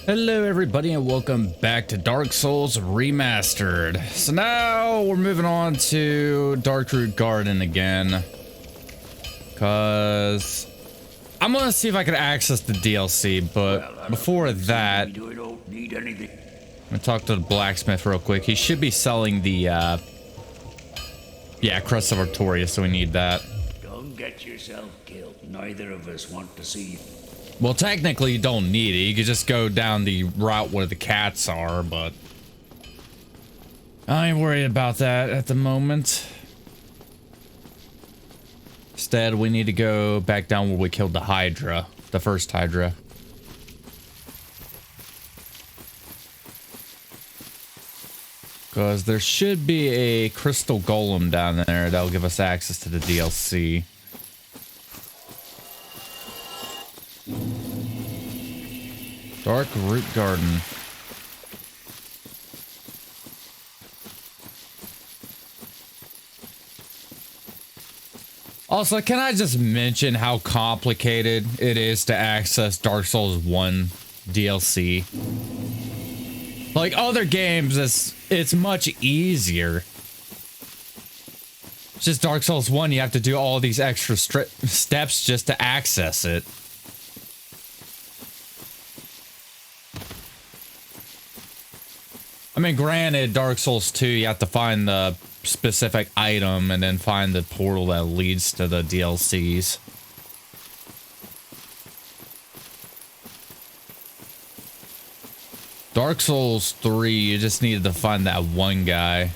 Hello everybody and welcome back to Dark Souls Remastered. So now we're moving on to Darkroot Garden again. Cause I'm gonna see if I can access the DLC, but before that, I'm gonna talk to the blacksmith real quick. He should be selling the Crest of Artorias, so we need that. Don't get yourself killed. Neither of us want to see you. Well, technically you don't need it. You could just go down the route where the cats are, but I ain't worried about that at the moment. Instead, we need to go back down where we killed the Hydra, the first Hydra. Because there should be a crystal golem down there that'll give us access to the DLC. Darkroot Garden. Also, can I just mention how complicated it is to access Dark Souls 1 DLC? Like other games, it's much easier. It's just Dark Souls 1, you have to do all these extra steps just to access it. I mean, granted, Dark Souls 2, you have to find the specific item and then find the portal that leads to the DLCs. Dark Souls 3, you just needed to find that one guy.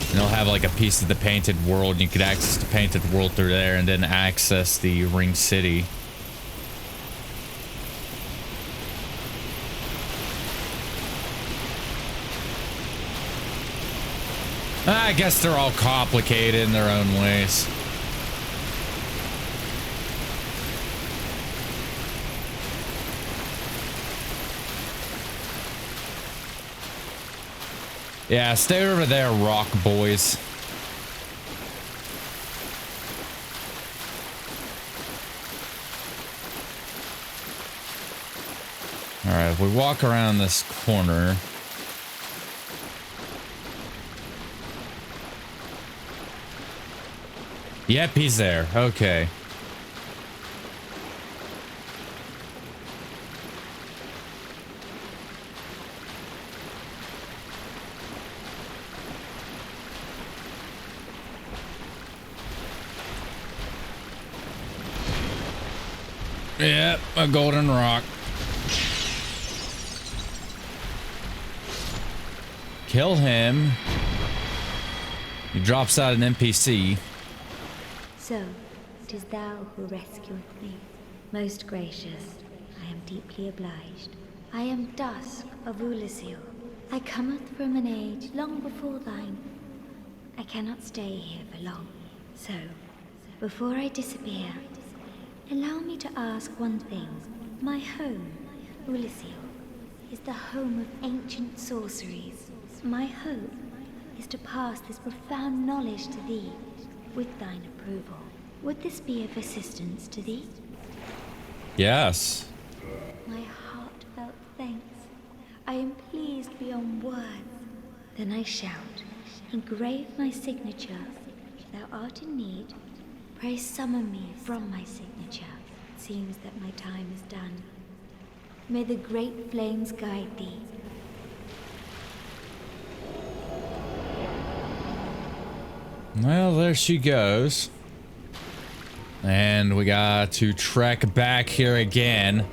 And he'll have like a piece of the painted world, and you could access the painted world through there and then access the Ring City. I guess they're all complicated in their own ways. Yeah, stay over there, rock boys. Alright, if we walk around this corner. Yep, he's there. Okay. Yep, a golden rock. Kill him. He drops out an NPC. So, it is thou who rescueth me. Most gracious, I am deeply obliged. I am Dusk of Ulasil. I cometh from an age long before thine. I cannot stay here for long. So, before I disappear, allow me to ask one thing. My home, Ulasil, is the home of ancient sorceries. My hope is to pass this profound knowledge to thee, with thine approval. Would this be of assistance to thee? Yes. My heartfelt thanks. I am pleased beyond words. Then I shout, engrave my signature. If thou art in need, pray summon me from my signature. It seems that my time is done. May the great flames guide thee. Well, there she goes. And we got to trek back here again.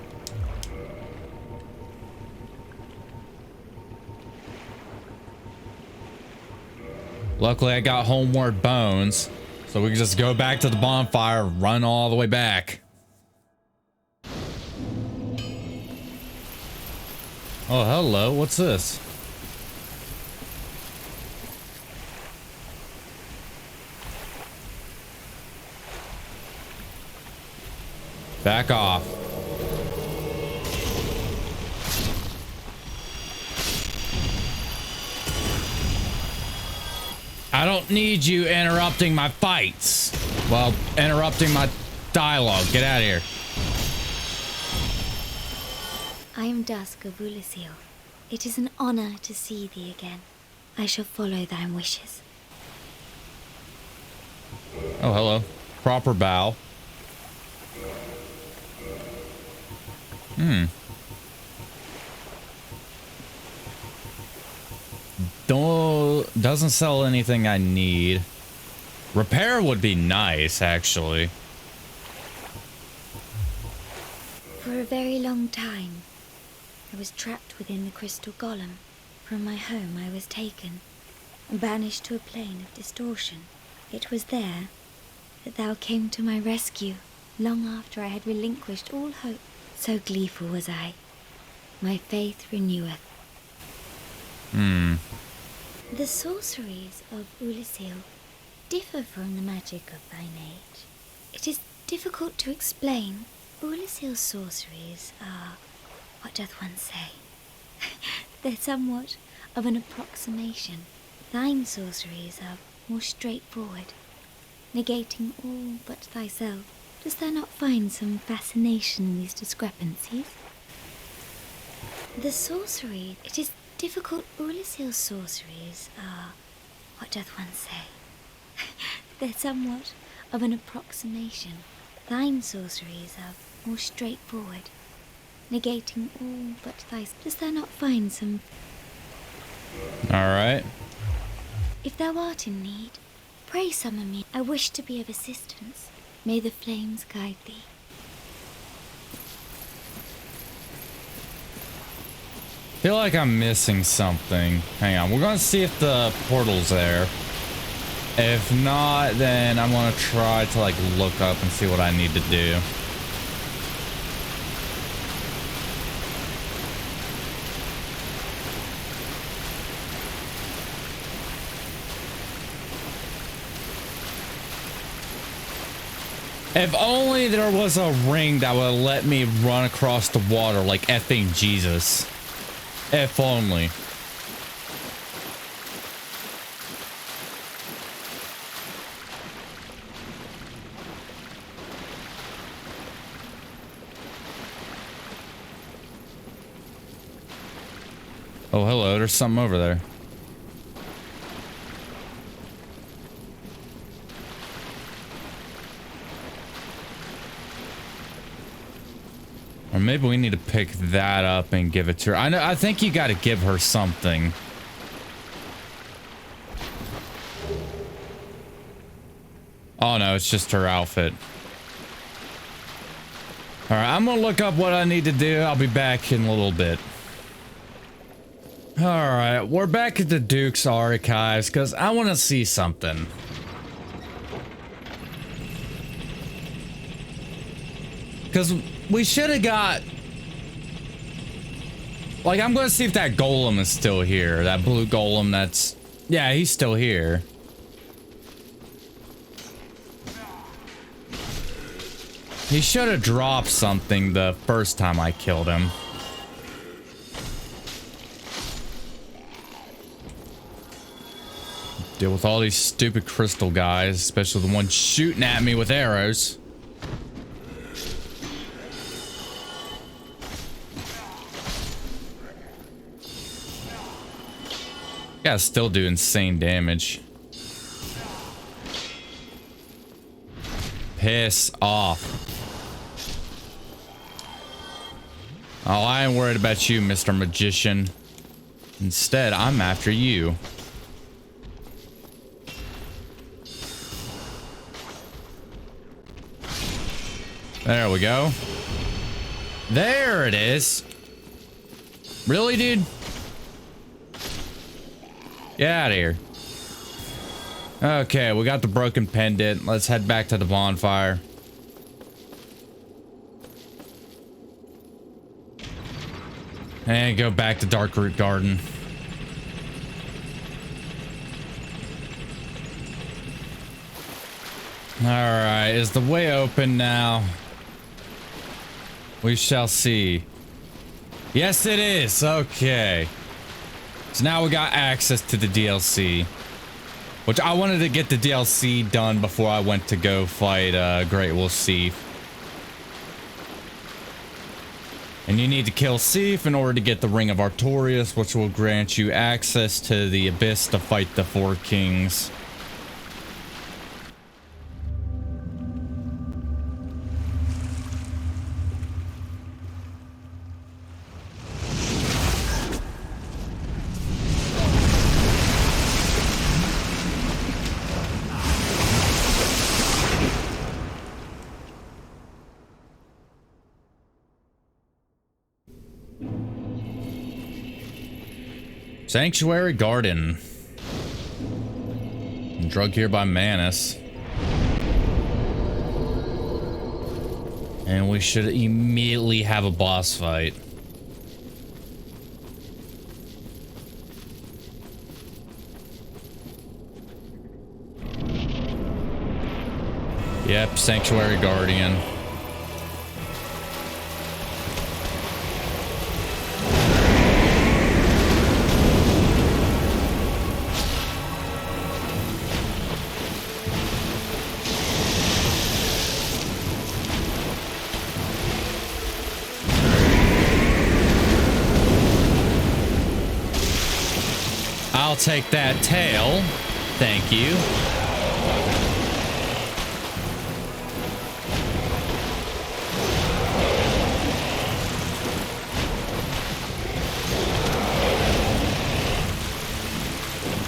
Luckily, I got homeward bones, so we can just go back to the bonfire, run all the way back. Oh, hello. What's this? Back off. I don't need you interrupting my fights. Well, interrupting my dialogue. Get out of here. I am Dusk of Ulasil. It is an honor to see thee again. I shall follow thy wishes. Oh, hello. Proper bow. Doesn't sell anything I need. Repair would be nice, actually. For a very long time, I was trapped within the crystal golem. From my home I was taken and banished to a plane of distortion. It was there that thou came to my rescue, long after I had relinquished all hope. So gleeful was I. My faith reneweth. The sorceries of Ulasil differ from the magic of thine age. It is difficult to explain. Ulasil's sorceries are, what doth one say? They're somewhat of an approximation. Thine sorceries are more straightforward, negating all but thyself. Dost thou not find some fascination in these discrepancies? The sorcery, it is difficult. Ulasil's sorceries are, what doth one say? They're somewhat of an approximation. Thine sorceries are more straightforward, negating all but thyself. Dost thou not find some... Alright. If thou art in need, pray summon me. I wish to be of assistance. May the flames guide thee. Feel like I'm missing something. Hang on, we're gonna see if the portal's there. If not, then I'm gonna try to like look up and see what I need to do. If only there was a ring that would let me run across the water like effing Jesus. If only. Oh, hello. There's something over there. Or maybe we need to pick that up and give it to her. I think you got to give her something. Oh no, it's just her outfit. All right, I'm gonna look up what I need to do. I'll be back in a little bit. All right, we're back at the Duke's archives because I want to see something. Because we should have got... Like, I'm going to see if that golem is still here. That blue golem that's... Yeah, he's still here. He should have dropped something the first time I killed him. Deal with all these stupid crystal guys, especially the one shooting at me with arrows. Yeah, still do insane damage. Piss off. Oh, I ain't worried about you, Mr. Magician. Instead, I'm after you. There we go. There it is. Really, dude? Get out of here. Okay, we got the broken pendant. Let's head back to the bonfire. And go back to Darkroot Garden. Alright, is the way open now? We shall see. Yes, it is. Okay. So now we got access to the DLC. Which I wanted to get the DLC done before I went to go fight Great Wolf Thief. And you need to kill Sif in order to get the Ring of Artorias, which will grant you access to the Abyss to fight the Four Kings. Sanctuary Garden. Drugged here by Manus. And we should immediately have a boss fight. Yep, Sanctuary Guardian. I'll take that tail. Thank you.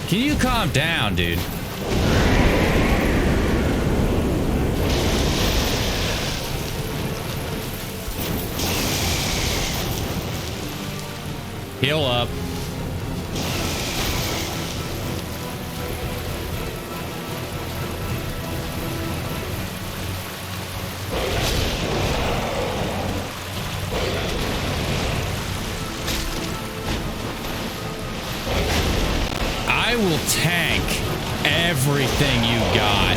Can you calm down, dude? Heal up. I will tank everything you got.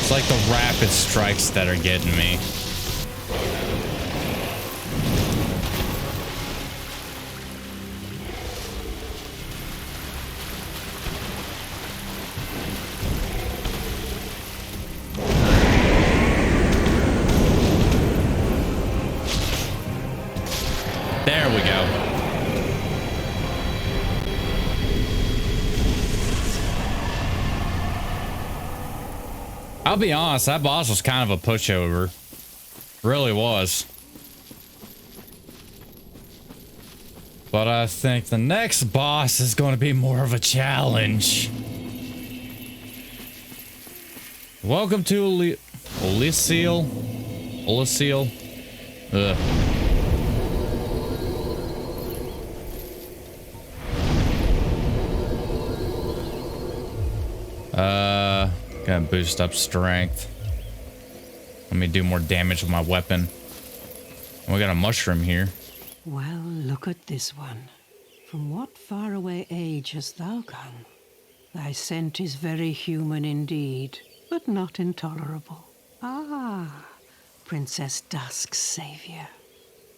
It's like the rapid strikes that are getting me. There we go. I'll be honest, that boss was kind of a pushover. Really was. But I think the next boss is going to be more of a challenge. Welcome to Elysial. Ugh. Gonna boost up strength. Let me do more damage with my weapon. We got a mushroom here. Well, look at this one. From what faraway age hast thou come? Thy scent is very human indeed, but not intolerable. Ah, Princess Dusk's savior.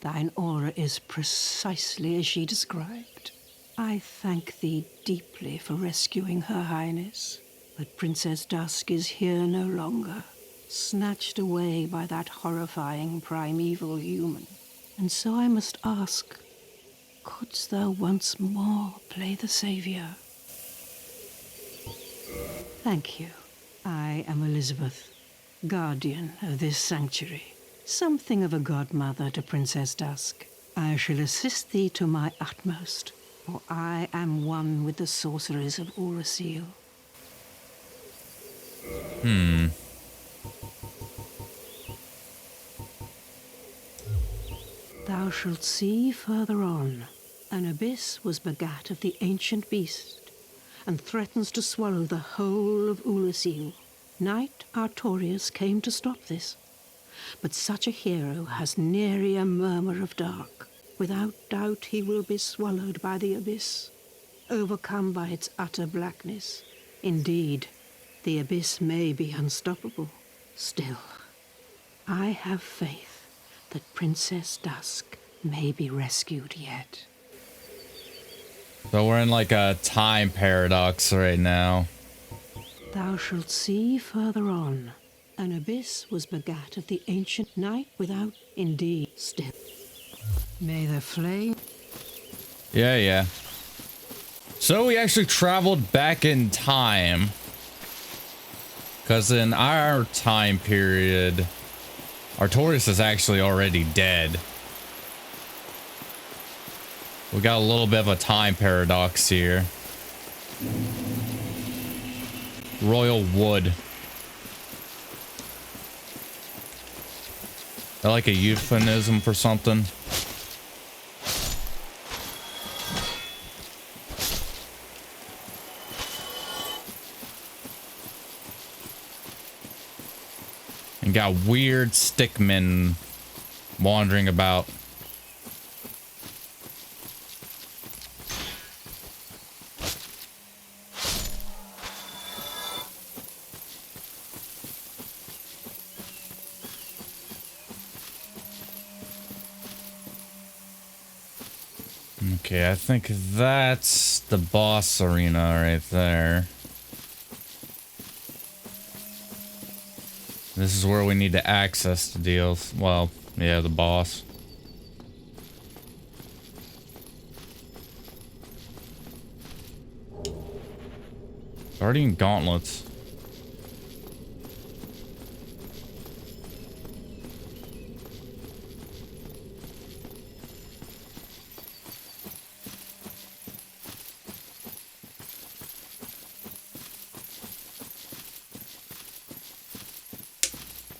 Thine aura is precisely as she described. I thank thee deeply for rescuing Her Highness. But Princess Dusk is here no longer, snatched away by that horrifying primeval human. And so I must ask, couldst thou once more play the savior? Thank you. I am Elizabeth, guardian of this sanctuary, something of a godmother to Princess Dusk. I shall assist thee to my utmost, for I am one with the sorceries of Urasil. Thou shalt see further on, an abyss was begat of the ancient beast, and threatens to swallow the whole of Ulasil. Knight Artorias came to stop this. But such a hero has nary a murmur of dark. Without doubt he will be swallowed by the abyss, overcome by its utter blackness. Indeed, the abyss may be unstoppable. Still, I have faith that Princess Dusk may be rescued yet. So we're in like a time paradox right now. Thou shalt see further on. An abyss was begat of the ancient night without, indeed, still. May the flame... Yeah. So we actually traveled back in time. Because in our time period, Artorias is actually already dead. We got a little bit of a time paradox here. Royal Wood. Is that like a euphemism for something? And got weird stickmen wandering about. Okay, I think that's the boss arena right there. This is where we need to access the deals. Well, yeah, the boss. Guardian gauntlets.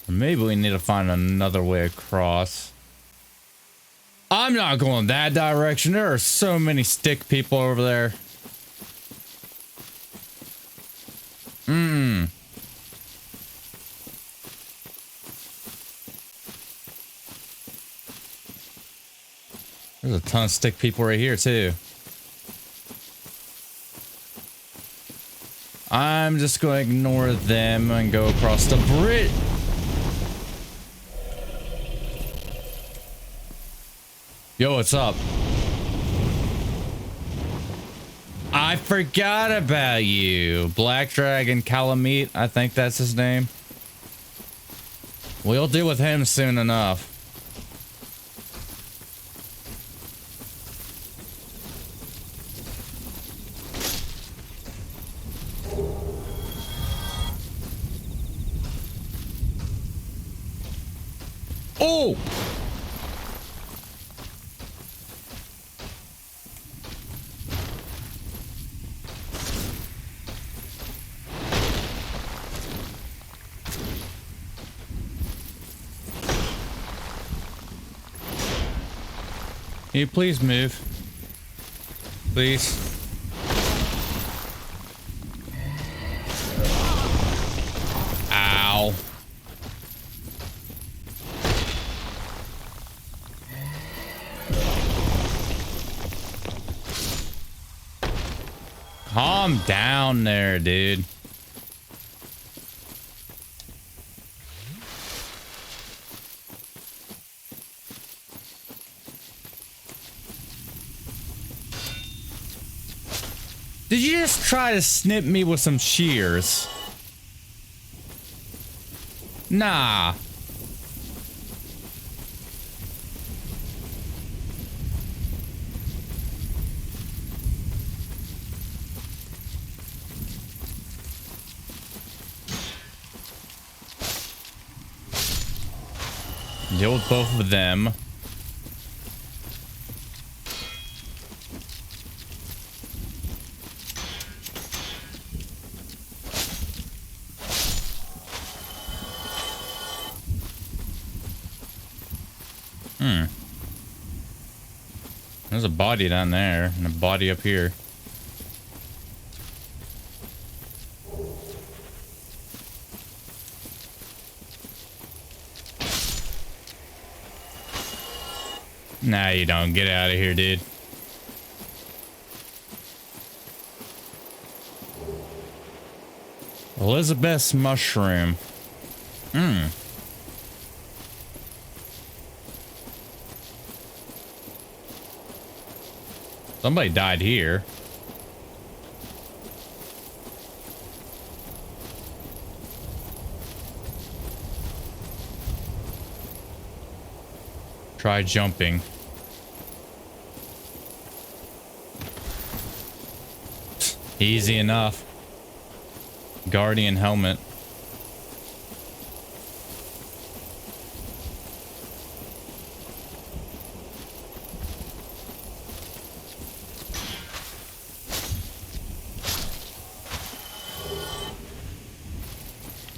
Maybe we need to find another way across. I'm not going that direction. There are so many stick people over there. There's a ton of stick people right here too. I'm just going to ignore them and go across the bridge. Yo, what's up? I forgot about you. Black Dragon Calamite, I think that's his name. We'll deal with him soon enough. Oh! Can you please move? Please. Ow. Calm down there, dude. Did you just try to snip me with some shears? Nah. Deal with both of them. There's a body down there and a body up here. Nah, you don't. Get out of here, dude. Elizabeth's mushroom. Somebody died here. Try jumping. Easy enough. Guardian helmet.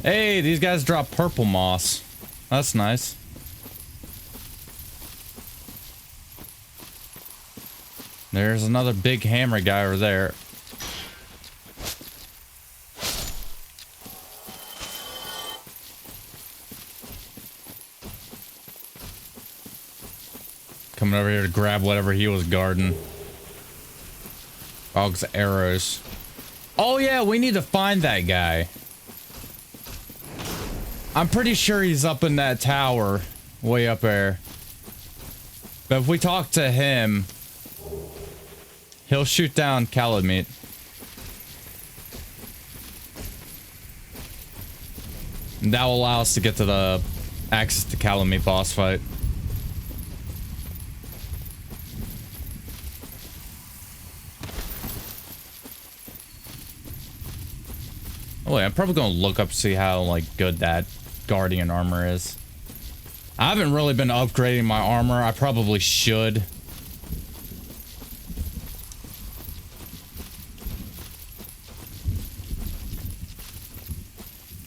Hey, these guys drop purple moss. That's nice. There's another big hammer guy over there. Coming over here to grab whatever he was guarding. Dog's arrows. Oh yeah, we need to find that guy. I'm pretty sure he's up in that tower. Way up there. But if we talk to him, he'll shoot down Calamite. And that will allow us to get to the access to Calamite boss fight. Oh wait, I'm probably gonna look up to see how like good that Guardian armor is. I haven't really been upgrading my armor. I probably should.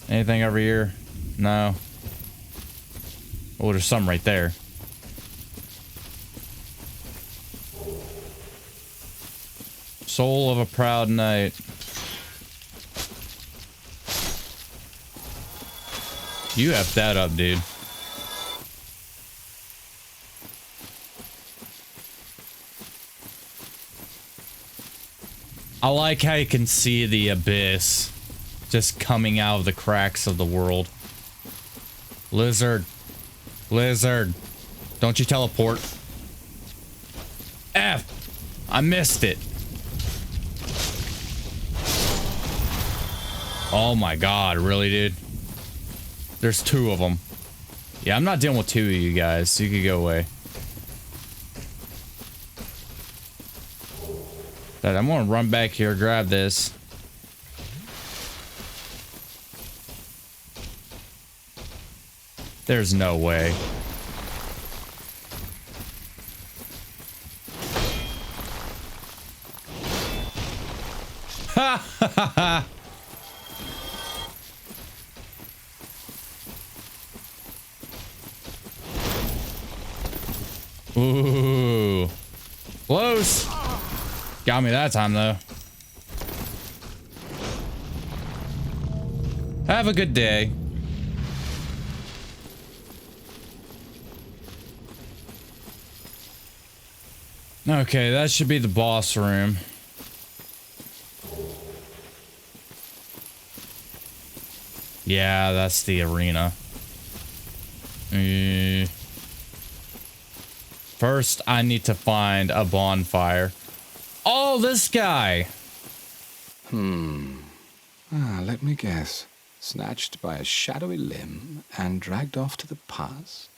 Anything over here? No. Oh, there's some right there. Soul of a proud knight. You F that up, dude. I like how you can see the abyss just coming out of the cracks of the world. Lizard. Lizard. Don't you teleport. F. I missed it. Oh my god, really, dude? There's two of them. Yeah, I'm not dealing with two of you guys, so you can go away. Dad, I'm gonna run back here, grab this. There's no way. Ha ha ha ha! Ooh. Close. Got me that time, though. Have a good day. Okay, that should be the boss room. Yeah, that's the arena. First, I need to find a bonfire. Oh, this guy! Let me guess. Snatched by a shadowy limb and dragged off to the past?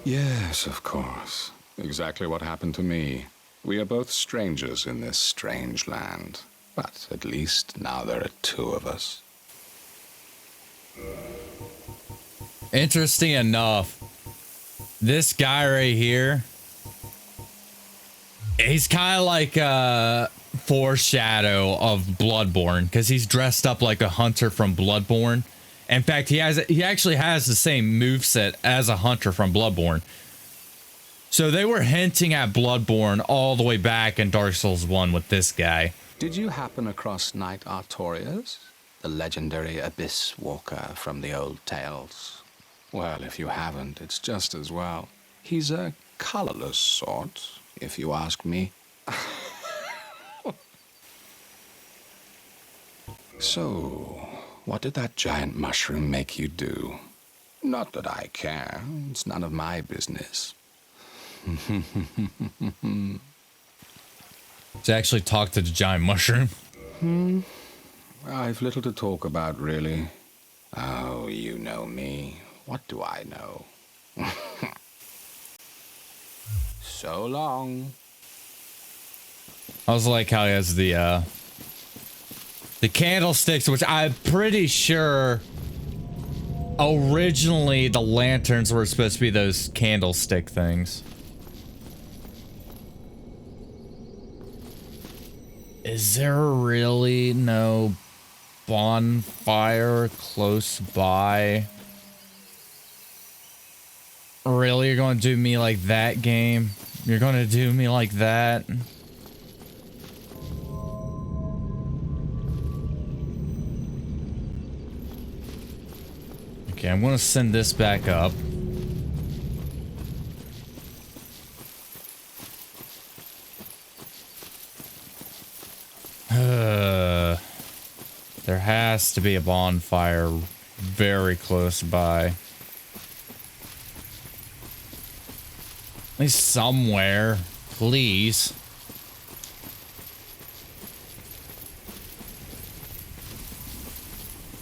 Yes, of course. Exactly what happened to me. We are both strangers in this strange land. But at least now there are two of us. Interesting enough, this guy right here, he's kind of like a foreshadow of Bloodborne because he's dressed up like a hunter from Bloodborne. In fact, he actually has the same moveset as a hunter from Bloodborne. So they were hinting at Bloodborne all the way back in Dark Souls 1 with this guy. Did you happen across Knight Artorias? The legendary abyss walker from the old tales? Well, if you haven't, it's just as well. He's a colorless sort, if you ask me. So, what did that giant mushroom make you do? Not that I care. It's none of my business. To actually talk to the giant mushroom. I've little to talk about, really. Oh, you know me. What do I know? So long. I was like how he has the candlesticks, which I'm pretty sure originally the lanterns were supposed to be those candlestick things. Is there really no bonfire close by? Really? You're gonna do me like that, game? You're gonna do me like that? Okay, I'm gonna send this back up. There has to be a bonfire very close by. At least somewhere, please.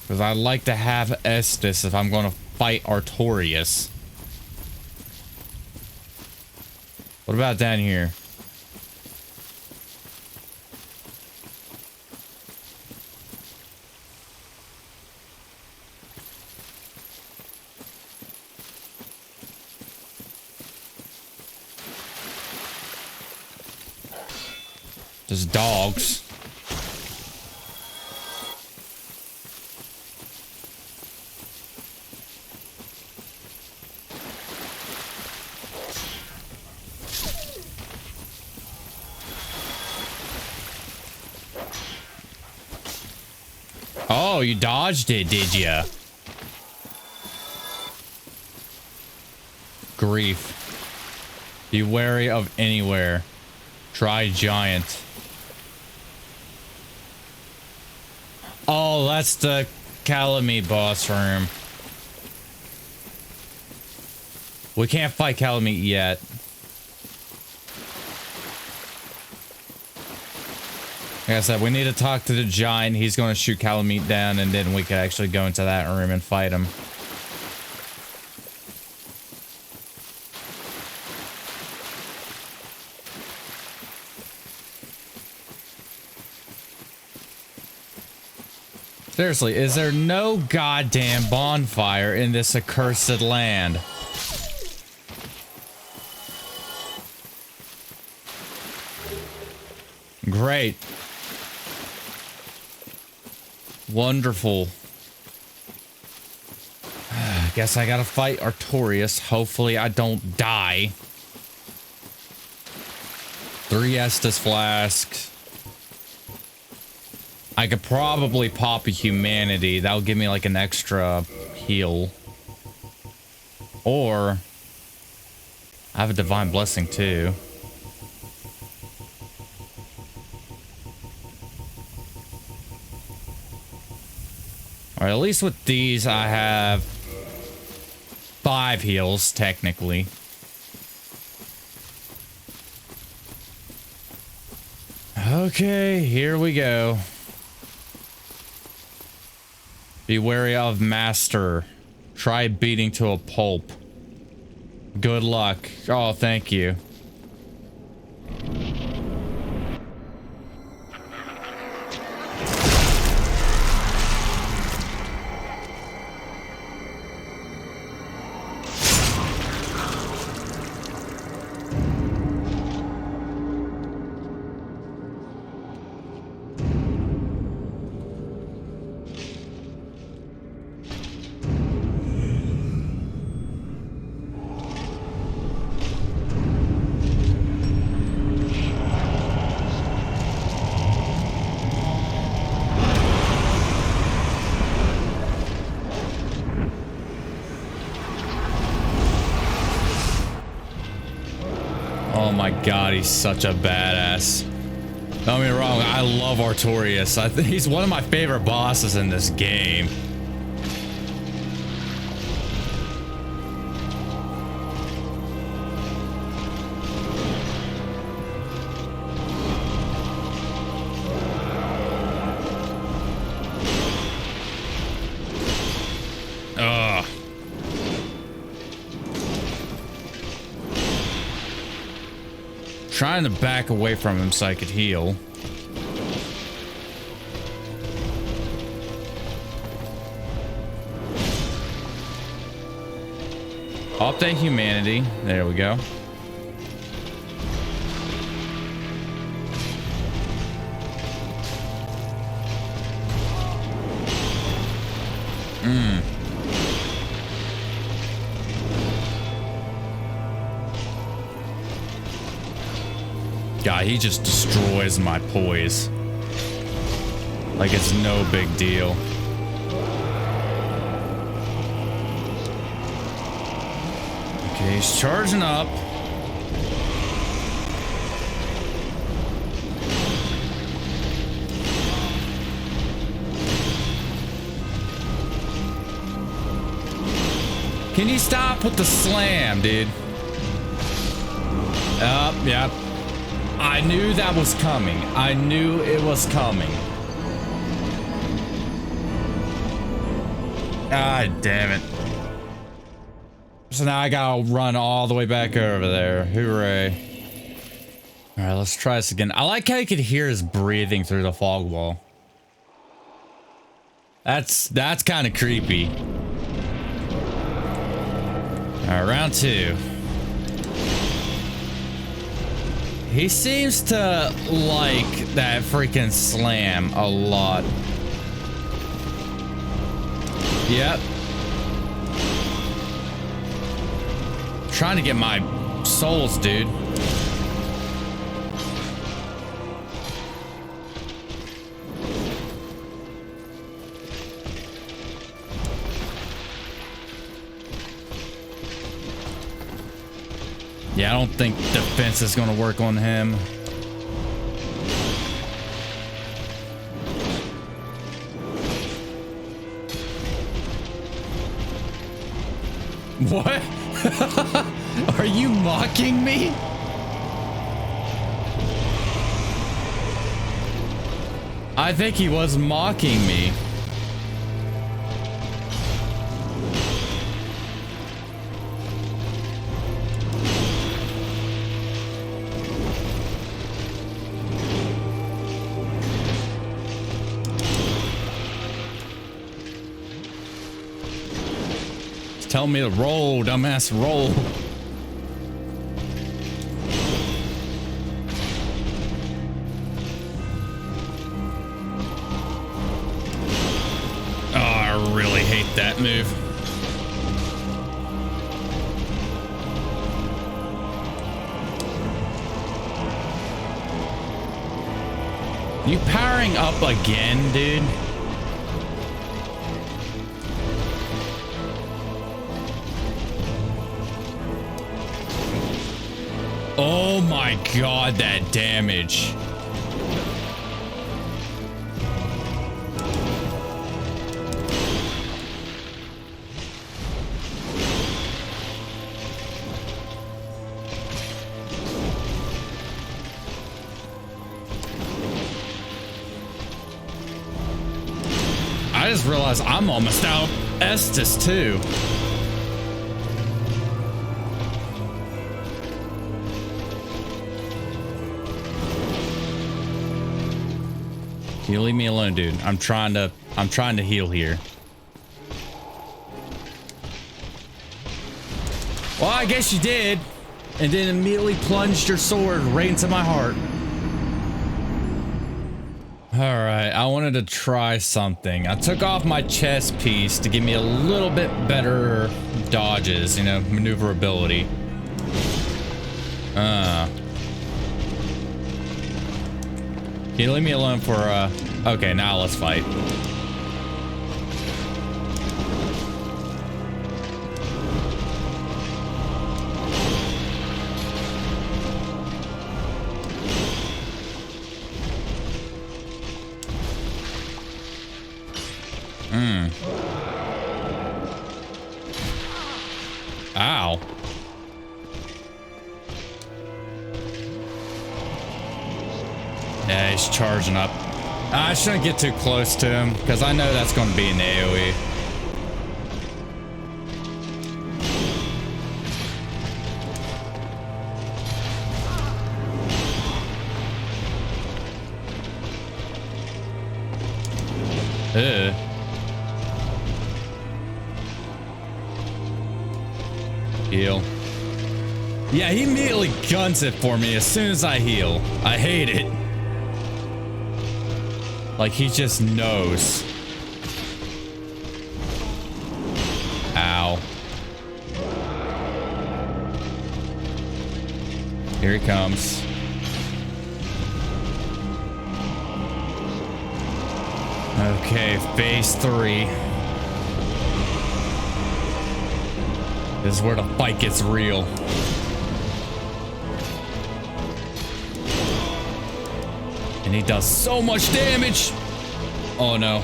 Because I'd like to have Estus if I'm going to fight Artorias. What about down here? There's dogs. Oh, you dodged it, did ya? Grief. Be wary of anywhere. Try giant. Oh, that's the Calamite boss room. We can't fight Calamite yet. Like I said, we need to talk to the giant. He's going to shoot Calamite down, and then we can actually go into that room and fight him. Seriously, is there no goddamn bonfire in this accursed land? Great. Wonderful. I guess I gotta fight Artorias. Hopefully I don't die. 3 Estus flasks. I could probably pop a humanity. That'll give me like an extra heal. Or I have a divine blessing too. Or at least with these I have 5 heals technically. Okay, here we go. Be wary of master. Try beating to a pulp. Good luck. Oh, thank you. my god, he's such a badass. Don't get me wrong, I love Artorias. I think he's one of my favorite bosses in this game. Ugh. Trying to back away from him so I could heal. Update humanity. There we go. God, he just destroys my poise. Like it's no big deal. Okay, he's charging up. Can you stop with the slam, dude? Yep. I knew that was coming. I knew it was coming. God damn it. So now I gotta run all the way back over there. Hooray. Alright, let's try this again. I like how you could hear his breathing through the fog wall. That's kind of creepy. Alright, round 2. He seems to like that freaking slam a lot. Yep. Trying to get my souls, dude. Yeah, I don't think defense is going to work on him. What? Are you mocking me? I think he was mocking me. Tell me to roll, dumbass, roll. Oh, I really hate that move. You powering up again, dude? Oh my god, that damage. I just realized I'm almost out Estus too. Can you leave me alone, dude? I'm trying to heal here. Well, I guess you did. And then immediately plunged your sword right into my heart. Alright, I wanted to try something. I took off my chest piece to give me a little bit better dodges, you know, maneuverability. Can you leave me alone for, okay, now let's fight. Ow. Yeah, he's charging up. I shouldn't get too close to him because I know that's going to be an AoE. Ugh. Heal. Yeah, he immediately guns it for me as soon as I heal. I hate it. Like he just knows. Ow. Here he comes. Okay, phase 3. This is where the fight gets real. And he does so much damage. Oh no.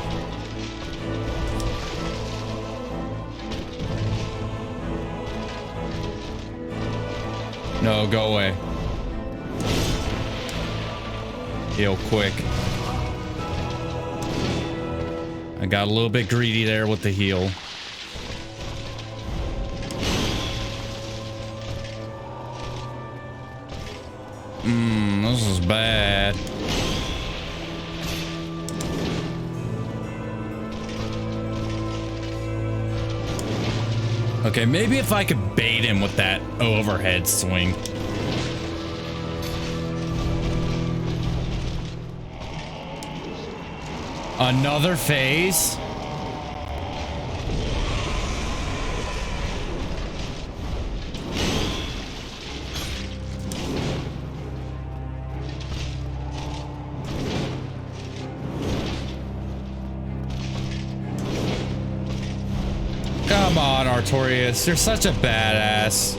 No, go away. Heal quick. I got a little bit greedy there with the heal. This is bad. Okay, maybe if I could bait him with that overhead swing. Another phase? Come on, Artorias. You're such a badass.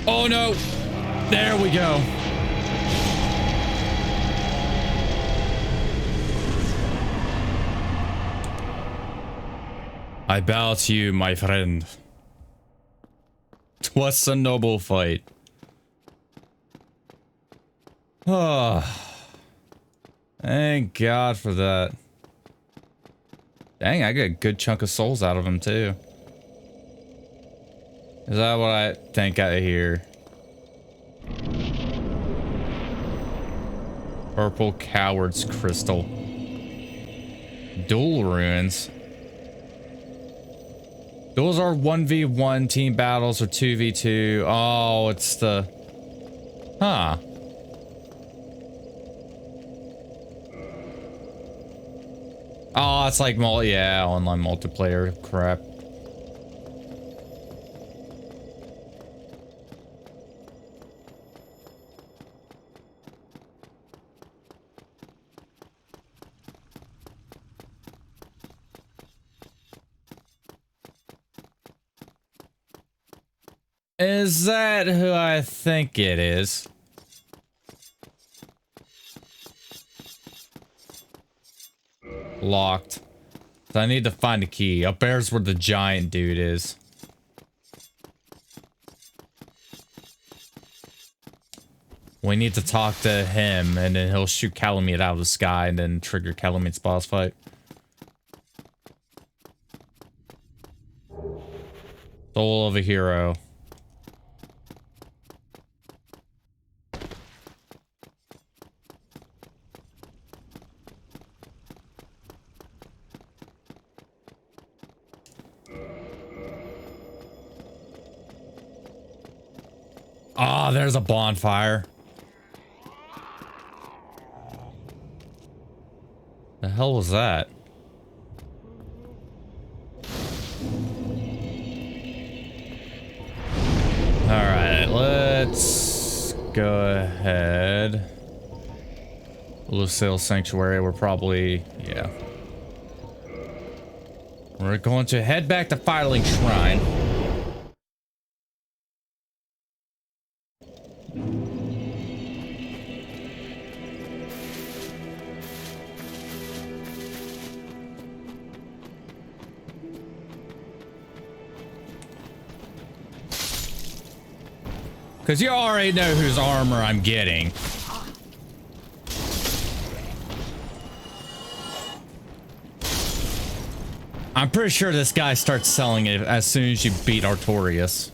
Oh no. There we go. I bow to you, my friend. 'Twas a noble fight. Oh, thank God for that. Dang, I get a good chunk of souls out of him too. Is that what I think I hear? Purple Coward's Crystal. Duel Ruins. Those are 1v1 team battles or 2v2. Oh, it's the... Huh. Oh, it's like yeah, online multiplayer crap. Is that who I think it is? Locked. So I need to find a key. Up there's where the giant dude is. We need to talk to him, and then he'll shoot Calamite out of the sky and then trigger Calamite's boss fight. Soul of a hero. Ah, there's a bonfire. The hell was that? All right, let's go ahead. Lucille Sanctuary, we're probably, yeah. We're going to head back to Firelink Shrine. Because you already know whose armor I'm getting. I'm pretty sure this guy starts selling it as soon as you beat Artorias.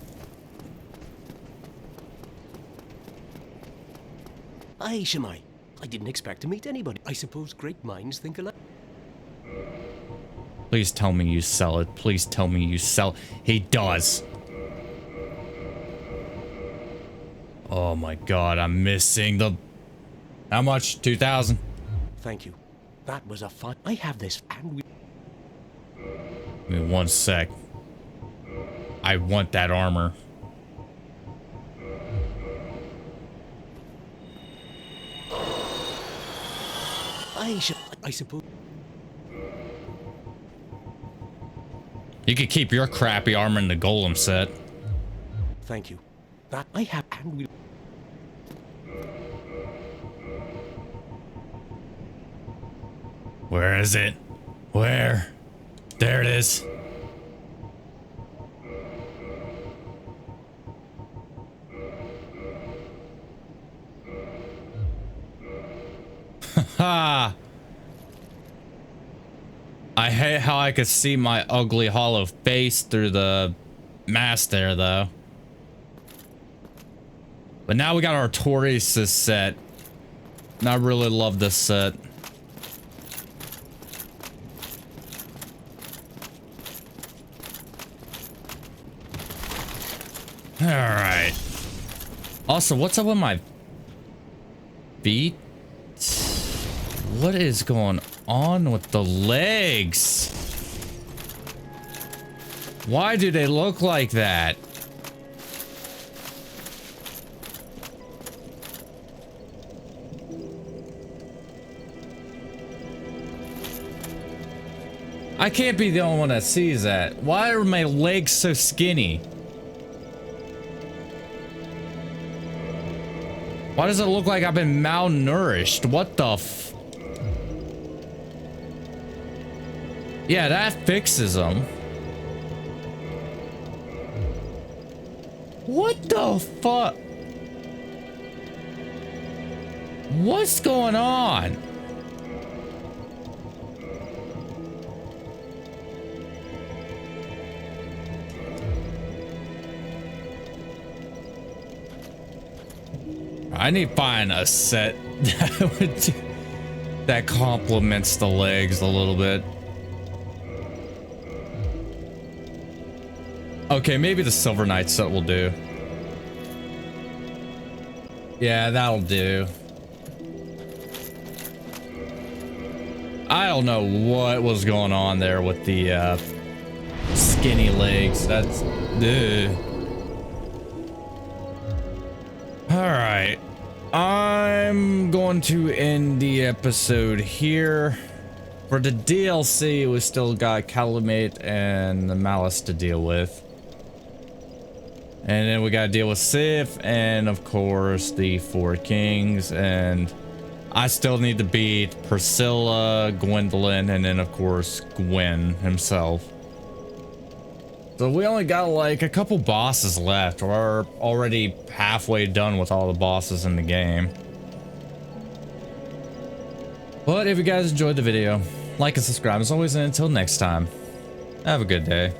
Aye, Shemai. I didn't expect to meet anybody. I suppose great minds think alike. Please tell me you sell it. Please tell me you sell. He does. Oh my god, I'm missing the... How much? 2,000? Thank you. That was a fun... I have this and we... Give me 1 sec. I want that armor. I suppose... You could keep your crappy armor in the golem set. Thank you. That I have and we... Where is it? Where? There it is. Ha! I hate how I could see my ugly hollow face through the mask there, though. But now we got our Artorias set. And I really love this set. Alright. Also, what's up with my feet? What is going on with the legs? Why do they look like that? I can't be the only one that sees that. Why are my legs so skinny? Why does it look like I've been malnourished? What the f... Yeah, that fixes them. What the fuck? What's going on? I need to find a set that complements the legs a little bit. Okay, maybe the Silver Knight set will do. Yeah, that'll do. I don't know what was going on there with the skinny legs. That's... Ugh. Alright. I'm going to end the episode here. For the DLC, we still got Calumet and the Malice to deal with. And then we gotta deal with Sif and of course the Four Kings, and I still need to beat Priscilla, Gwendolyn, and then of course Gwen himself. So we only got like a couple bosses left. We're already halfway done with all the bosses in the game. But if you guys enjoyed the video, like and subscribe as always, and until next time, have a good day.